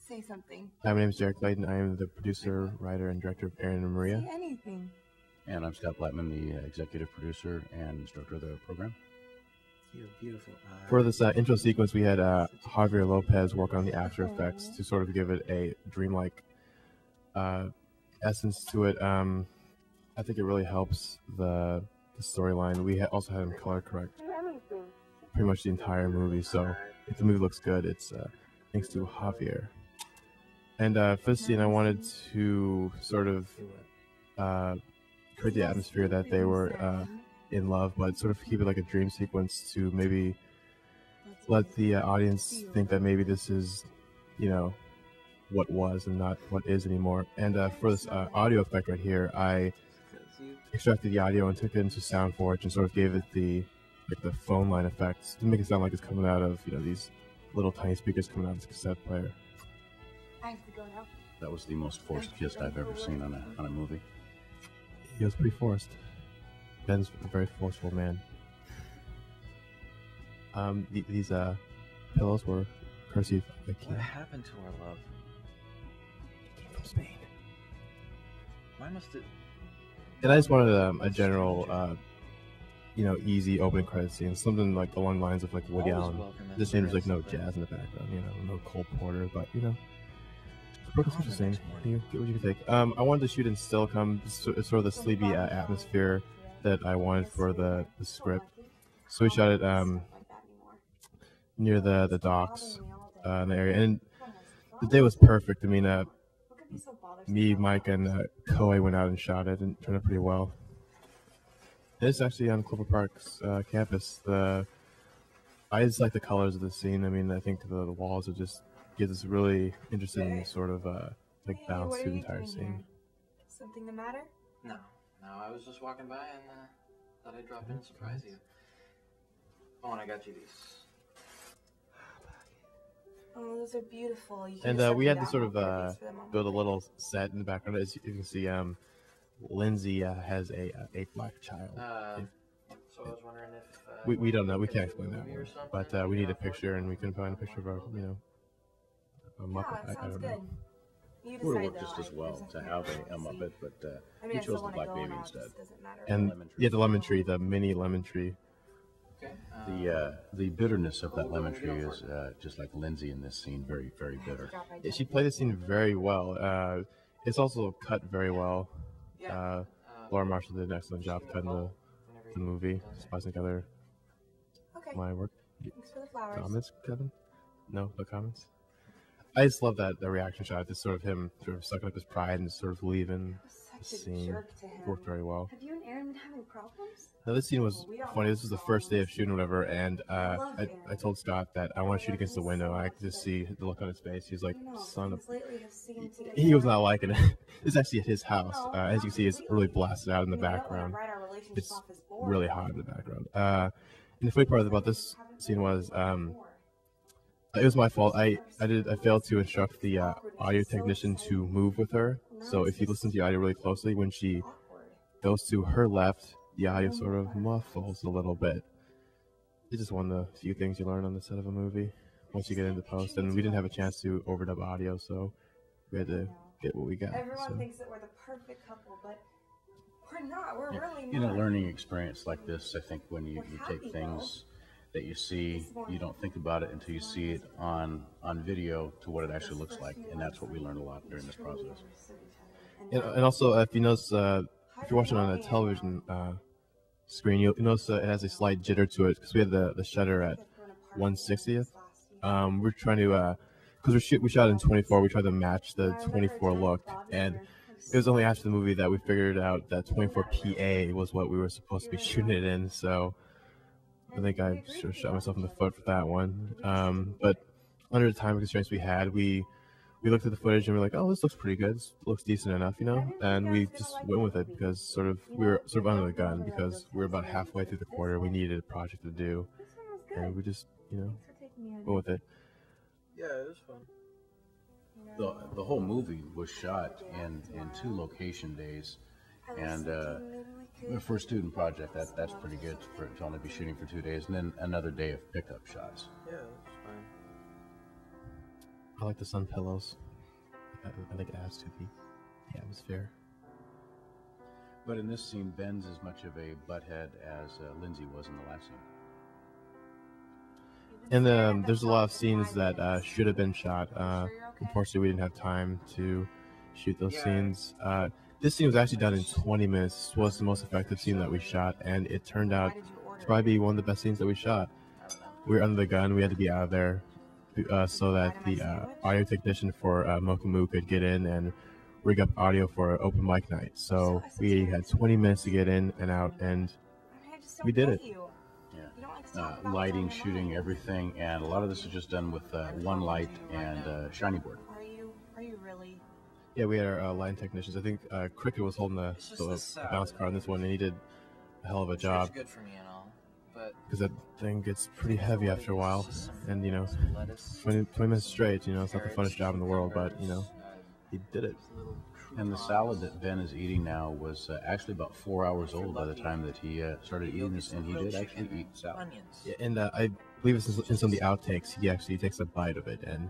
Say something. Hi, my name is Clayton. I am the producer, writer, and director of Aaron and Maria. Say anything. And I'm Blatman, the executive producer and instructor of the program. You're beautiful. For this intro sequence, we had Javier Lopez work on the After Effects to sort of give it a dreamlike essence to it. I think it really helps the storyline. We also had him color correct pretty much the entire movie, so if the movie looks good, it's thanks to Javier. And for this scene, I wanted to sort of create the atmosphere that they were in love, but sort of keep it like a dream sequence to maybe let the audience think that maybe this is, you know, what was and not what is anymore. And for this audio effect right here, I extracted the audio and took it into SoundForge and sort of gave it the phone line effects to make it sound like it's coming out of, you know, these little tiny speakers coming out of this cassette player. That was the most forced kiss I've ever seen on a movie. He was pretty forced. Ben's a very forceful man. These pillows were courtesy of Ikea. What happened to our love? From Spain. Why must it? And I just wanted a general, you know, easy opening credit scene, something like along the lines of like Woody Allen. This scene was like no jazz in the background, you know, no Cole Porter, but you know. It's interesting. Get what you can take. I wanted to shoot in Stilcom, sort of the sleepy atmosphere that I wanted for the script. So we shot it near the docks in the area, and the day was perfect. I mean, me, Mike, and Koei went out and shot it, and it turned out pretty well. It's actually on Clover Park's campus. I just like the colors of the scene. I mean, I think the walls are just gives this really interesting sort of like balance to the entire scene. Something the matter? No, I was just walking by and thought I'd drop in and surprise you. Oh, and I got you these. Oh, those are beautiful. And we had to sort of build a little set in the background. As you can see, Lindsay has a black child. So I was wondering if we don't know. We can't explain that one, but we need a picture, and we couldn't find a picture of our, you know, a Muppet. I don't know. It would have worked just as well to have a Muppet, but we chose the black baby instead. And yeah, the lemon tree, the mini lemon tree. The bitterness of that lemon tree is just like Lindsay in this scene, very, very bitter. Yeah, she played the scene very well. It's also cut very well. Laura Marshall did an excellent job cutting the movie, splicing together my work. Thanks for the flowers. Comments, Kevin? No comments? I just love that reaction shot. Just sort of him sort of sucking up his pride and sort of leaving the scene. It worked very well. Have you and Aaron been having problems? Now, this scene was funny. This was the first day of shooting, whatever, and I told Scott that I want to shoot against the window. I could just see the look on his face. He's like, son of... He was not liking it. This is actually at his house. As you can see, it's really blasted out in the background. It's really hot in the background. And the funny part about this scene was... it was my fault. I failed to instruct the audio technician to move with her. So if you listen to the audio really closely, when she goes to her left, the audio sort of muffles a little bit. It's just one of the few things you learn on the set of a movie once you get into post. And we didn't have a chance to overdub audio, so we had to get what we got. Everyone thinks that we're the perfect couple, but we're not. We're really not. In a learning experience like this, I think when you take things that you see, you don't think about it until you see it on video to what it actually looks like, and that's what we learned a lot during this process. And also, if you notice, if you're watching on a television screen, you'll notice it has a slight jitter to it because we had the shutter at 1/60th. We're trying to, because we shot in 24, we tried to match the 24 look, and it was only after the movie that we figured out that 24 PA was what we were supposed to be shooting it in. So I think I should have shot myself in the foot for that one. But under the time constraints we had, we looked at the footage and we were like, oh, this looks pretty good. This looks decent enough, you know? And we just went with it because we were sort of under the gun because we were about halfway through the quarter. We needed a project to do. And we just, you know, went with it. Yeah, it was fun. The whole movie was shot in 2 location days. And for a student project, that's pretty good to only be shooting for 2 days, and then another day of pickup shots. Yeah, that's fine. I like the sun pillows. I think it adds to the atmosphere. But in this scene, Ben's as much of a butthead as Lindsay was in the last scene. And there's a lot of scenes that should have been shot. Unfortunately, we didn't have time to shoot those scenes. This scene was actually done in 20 minutes. This was the most effective scene that we shot, and it turned out to probably be one of the best scenes that we shot. We were under the gun. We had to be out of there so that the audio technician for Mokumu could get in and rig up audio for open mic night. So we had 20 minutes to get in and out, and we did it. Lighting, shooting, everything, and a lot of this is just done with one light and shiny board. Are you really? Yeah, we had our lighting technicians. I think Cricket was holding the bounce card on this one, and he did a hell of a job. Good for me and all, but because that thing gets pretty heavy after a while, and 20 minutes straight, it's not the funnest job in the world, but he did it. And the salad that Ben is eating now was actually about 4 hours old by the time that he started eating this, and he did actually eat salad. Yeah, and I believe it's in some of the outtakes. He actually takes a bite of it and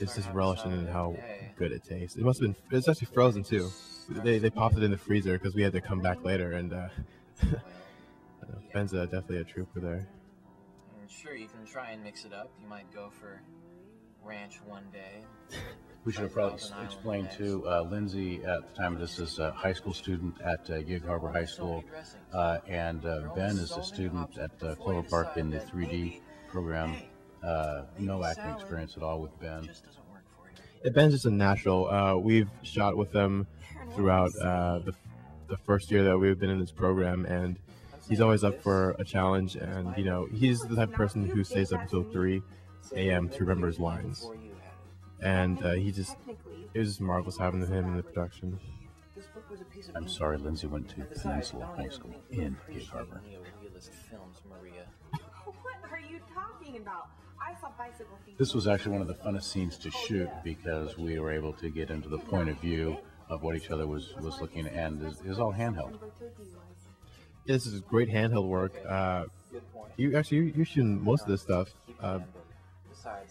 it's just relishing in how good it tastes. It must have been. It's actually frozen too. They popped it in the freezer because we had to come back later, and Ben's definitely a trooper there. Sure, you can try and mix it up. You might go for ranch one day. We should have probably explained too, Lindsay at the time of this is a high school student at Gig Harbor High School, and Ben is a student at Clover Park in the 3D program. No acting experience at all with Ben. Ben's just a natural. We've shot with him throughout the first year that we've been in this program, and he's always up for a challenge, and he's the type of person who stays up until 3 a.m. to remember his lines. And it was just marvelous having him in the production. I'm sorry, Lindsay went to Peninsula High School in Gig Harbor. What are you talking about? I saw bicycle feet. This was actually one of the funnest scenes to shoot because we were able to get into the point of view of what each other was looking at, and it was all handheld. Yeah, this is great handheld work. You're shooting most of this stuff.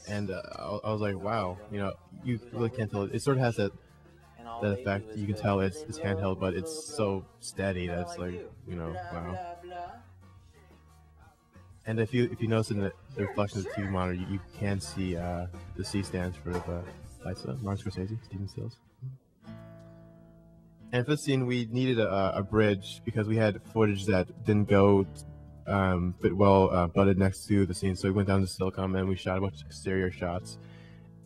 And I was like, wow, you really can't tell. It sort of has that effect. You can tell it's handheld, but it's so steady that it's like, wow. And if you notice in the reflection of the TV monitor, you can see the C stands for the lights. Martin Scorsese, Steven Stills. And for this scene, we needed a bridge because we had footage that didn't go fit well butted next to the scene, so we went down to Silicon and we shot a bunch of exterior shots.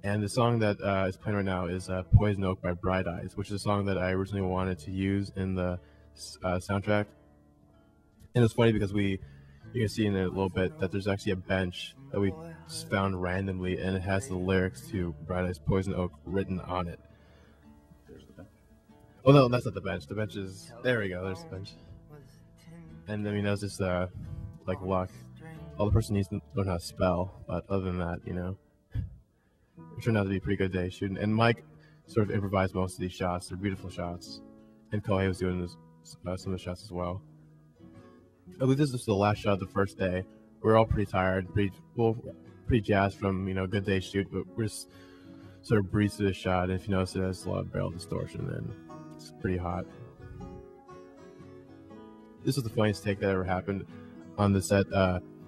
And the song that is playing right now is Poison Oak by Bright Eyes, which is a song that I originally wanted to use in the soundtrack. And it's funny because you can see in a little bit that there's actually a bench that we just found randomly, and it has the lyrics to Bright Eyes Poison Oak written on it. Oh no, that's not the bench. The bench is, there we go, there's the bench. And I mean, that was just like luck. All the person needs to learn how to spell, but other than that, it turned out to be a pretty good day shooting. And Mike sort of improvised most of these shots. They're beautiful shots. And Kohei was doing some of the shots as well. I believe this was the last shot of the first day. We were all pretty tired, pretty jazzed from good day shoot, but we're just sort of breezed through the shot. And if you notice, it has a lot of barrel distortion, and it's pretty hot. This was the funniest take that ever happened on the set.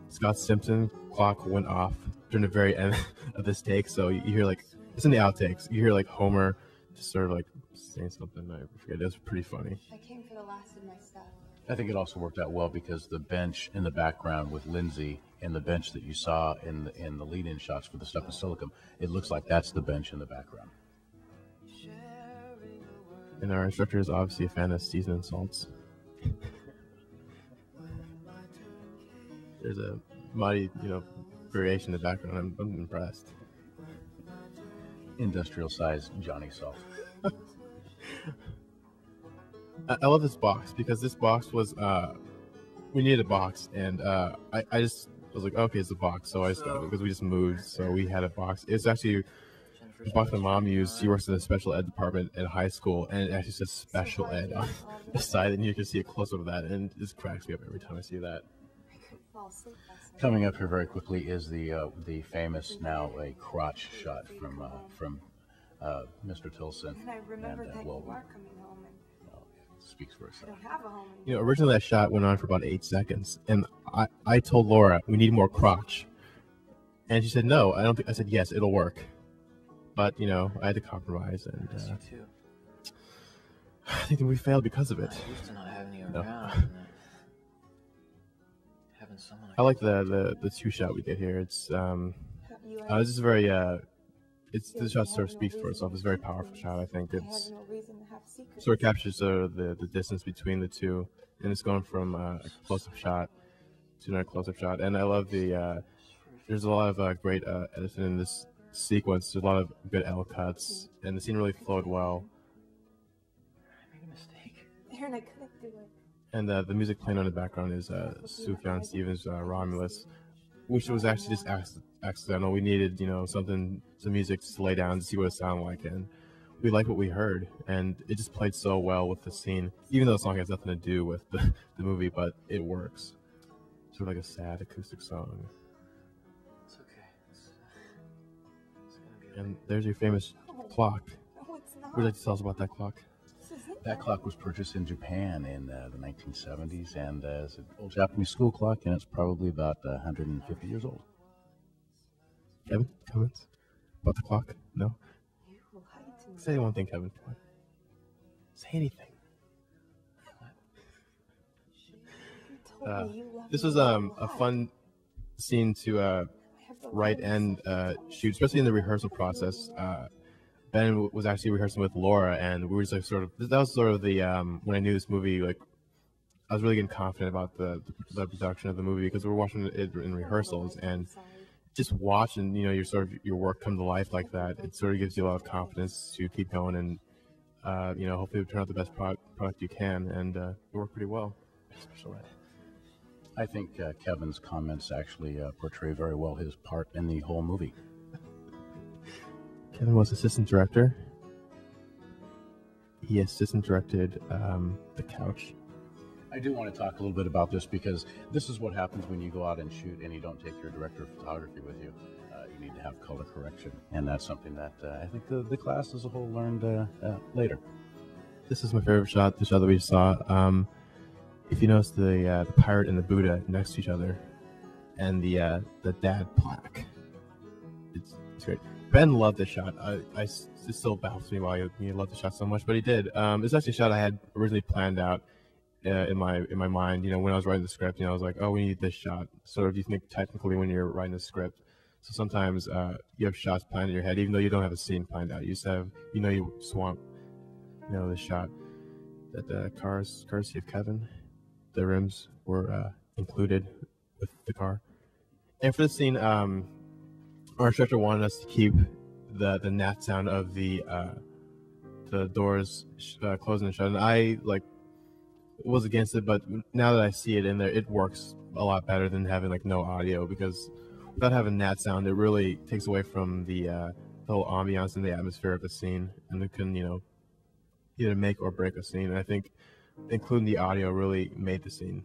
Scott Simpson clock went off during the very end of this take, so you hear it's in the outtakes. You hear Homer just sort of saying something. I forget. It was pretty funny. I came for the last of my stuff. I think it also worked out well because the bench in the background with Lindsay and the bench that you saw in the lead-in shots for the stuff in Silicon, it looks like that's the bench in the background. And our instructor is obviously a fan of seasoned salts. There's a mighty, variation in the background. I'm impressed. Industrial-sized Johnny Salt. I love this box because this box was, we needed a box, and I just was like, okay, it's a box, so I just got it because we just moved, so we had a box. It's actually the box my mom used. She works in the special ed department at high school, and it actually says special ed on the side, and you can see a close-up of that, and it just cracks me up every time I see that. Coming up here very quickly is the famous now a crotch shot from Mr. Tilson. And I remember that well, you are coming home, and well, it speaks for I itself. don't have a home anymore. You know, originally that shot went on for about 8 seconds, and I told Laura we need more crotch, and she said no. I don't think. I said yes, it'll work, but you know I had to compromise, and I miss you too. I think that we failed because of it. I'm used to not having you No. around. And, having someone. I like the two shot we get here. It's Have you this is very it's the shot sort of speaks for itself. It's a very powerful shot. I think I have it's no reason to have secrets. sort of captures the distance between the two, and it's going from a close-up shot to another close-up shot. And I love the there's a lot of great editing in this sequence. There's a lot of good L cuts, and the scene really flowed well. I made a mistake. Aaron, I couldn't do it. And the music playing on the background is Sufjan Stevens' Romulus, which was actually just accidental. We needed, you know, some music to lay down to see what it sounded like, and we liked what we heard, and it just played so well with the scene, even though the song has nothing to do with the movie, but it works. Sort of like a sad acoustic song. It's okay. It's gonna be. And there's your famous clock. No, it's not. Would you like to tell us about that clock? This isn't That clock was purchased in Japan in the 1970s, and it's an old Japanese school clock, and it's probably about 150 years old. Kevin, comments about the clock? No? You lied to me. Say one thing, Kevin. Come on. Say anything. You told me you loved This me was all a your life. fun scene to I have to write lie and to shoot, especially in the rehearsal process. Ben was actually rehearsing with Laura, and we were just like that was sort of the when I knew this movie, like I was really getting confident about the production of the movie because we were watching it in rehearsals, and just watching, you know, your work come to life like that, it sort of gives you a lot of confidence to keep going, and you know, hopefully it'll turn out the best product you can, and it worked pretty well. Special ed. I think Kevin's comments actually portray very well his part in the whole movie. Kevin was assistant director. He assistant directed The Couch. I do want to talk a little bit about this because this is what happens when you go out and shoot and you don't take your director of photography with you. You need to have color correction, and that's something that I think the class as a whole learned later. This is my favorite shot, the shot that we just saw. If you notice the pirate and the Buddha next to each other, and the dad plaque, it's great. Ben loved this shot. It still baffles me why he loved the shot so much, but he did. It's actually a shot I had originally planned out in my mind. You know, when I was writing the script, you know, I was like, oh, we need this shot. Sort of, you think technically when you're writing the script. So sometimes you have shots planned in your head, even though you don't have a scene planned out. You just have, you know, you just want, you know, this shot. That the car's courtesy of Kevin. The rims were included with the car. And for this scene, our instructor wanted us to keep the gnat sound of the doors closing and shutting. I was against it, but now that I see it in there, it works a lot better than having no audio, because without having gnat sound, it really takes away from the whole ambiance and the atmosphere of the scene, and it can, you know, either make or break a scene. And I think including the audio really made the scene.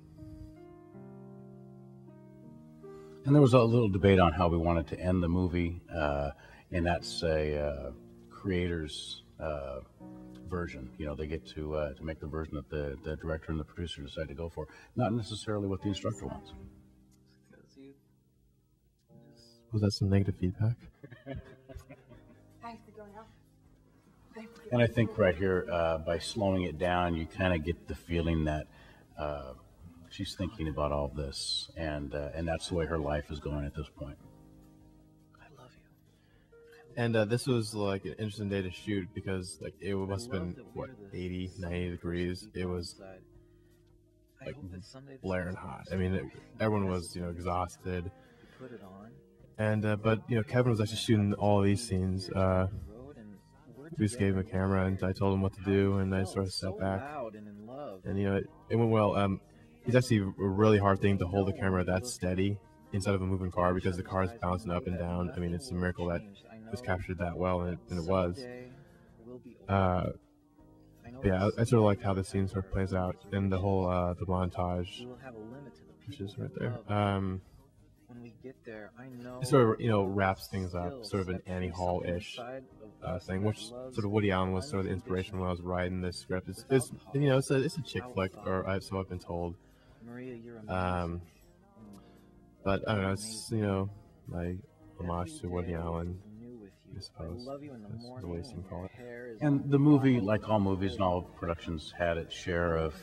And there was a little debate on how we wanted to end the movie, and that's a creator's version. You know, they get to make the version that the director and the producer decide to go for, not necessarily what the instructor wants. Was that some negative feedback? I have to go now. And I think right here, by slowing it down, you kind of get the feeling that she's thinking about all this, and that's the way her life is going at this point. I love you. And this was like an interesting day to shoot, because it must have been, what, 80, 90 degrees. It was like blaring hot. I mean, everyone was, you know, exhausted. Put it on. And but you know, Kevin was actually shooting all of these scenes. We just gave him a camera, and I told him what to do, and I sort of sat back. And you know, it went well. It's actually a really hard thing to hold the camera that steady inside of a moving car, because the car is bouncing up and down. I mean, it's a miracle that it was captured that well, and it was. Yeah, I sort of like how the scene sort of plays out, and the whole the montage, which is right there. it sort of wraps things up, sort of an Annie Hall-ish thing, which sort of Woody Allen was sort of the inspiration when I was writing this script. It's it's a chick flick, or so I've been told. But I don't know, it's like homage to Woody Allen, I suppose. That's the way you can call it. And the movie, like all movies and all productions, had its share of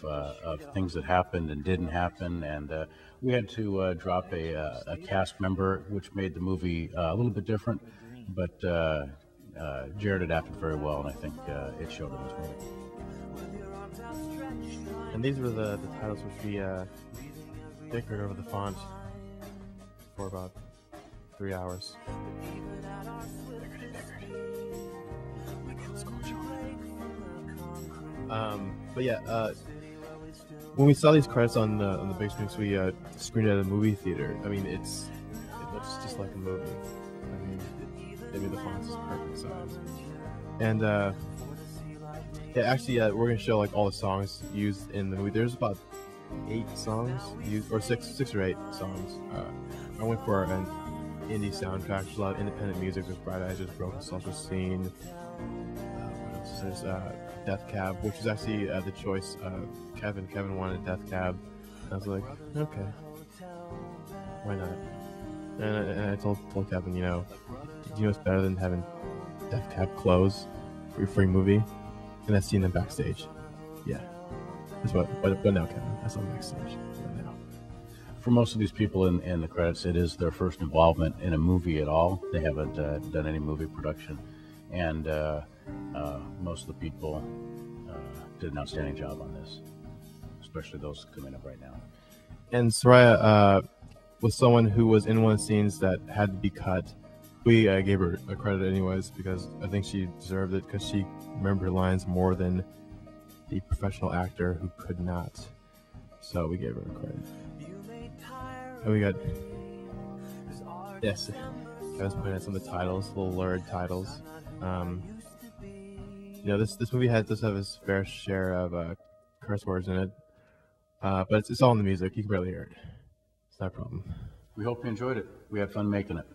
things that happened and didn't happen, and we had to drop a cast member, which made the movie a little bit different. But Jared adapted very well, and I think it showed in this movie. And these were the titles which we dickered over the font for about 3 hours. But yeah, when we saw these credits on the big screen, so we screened it at a movie theater. I mean, it looks just like a movie. I mean, maybe the font is perfect size. And yeah, actually, we're gonna show like all the songs used in the movie. There's about 8 songs used, or six or 8 songs. I went for an indie soundtrack. There's a lot of independent music. There's Bright Eyes, there's Broken Self-Esteem. What else? There's Death Cab, which is actually the choice. Kevin wanted Death Cab. I was like, okay, why not? And I told Kevin, you know what's better than having Death Cab close for your free movie? And that's seeing them backstage. Yeah. That's what now, Kevin. That's on backstage right now. For most of these people in the credits, it is their first involvement in a movie at all. They haven't done any movie production. And most of the people did an outstanding job on this, especially those coming up right now. And Soraya was someone who was in one of the scenes that had to be cut. We gave her a credit anyways because I think she deserved it because she remembered her lines more than the professional actor who could not. So we gave her a credit. And we got, yes, I was pointing at some of the titles, little lurid titles. This movie does have its fair share of curse words in it, but it's all in the music. You can barely hear it. It's not a problem. We hope you enjoyed it. We had fun making it.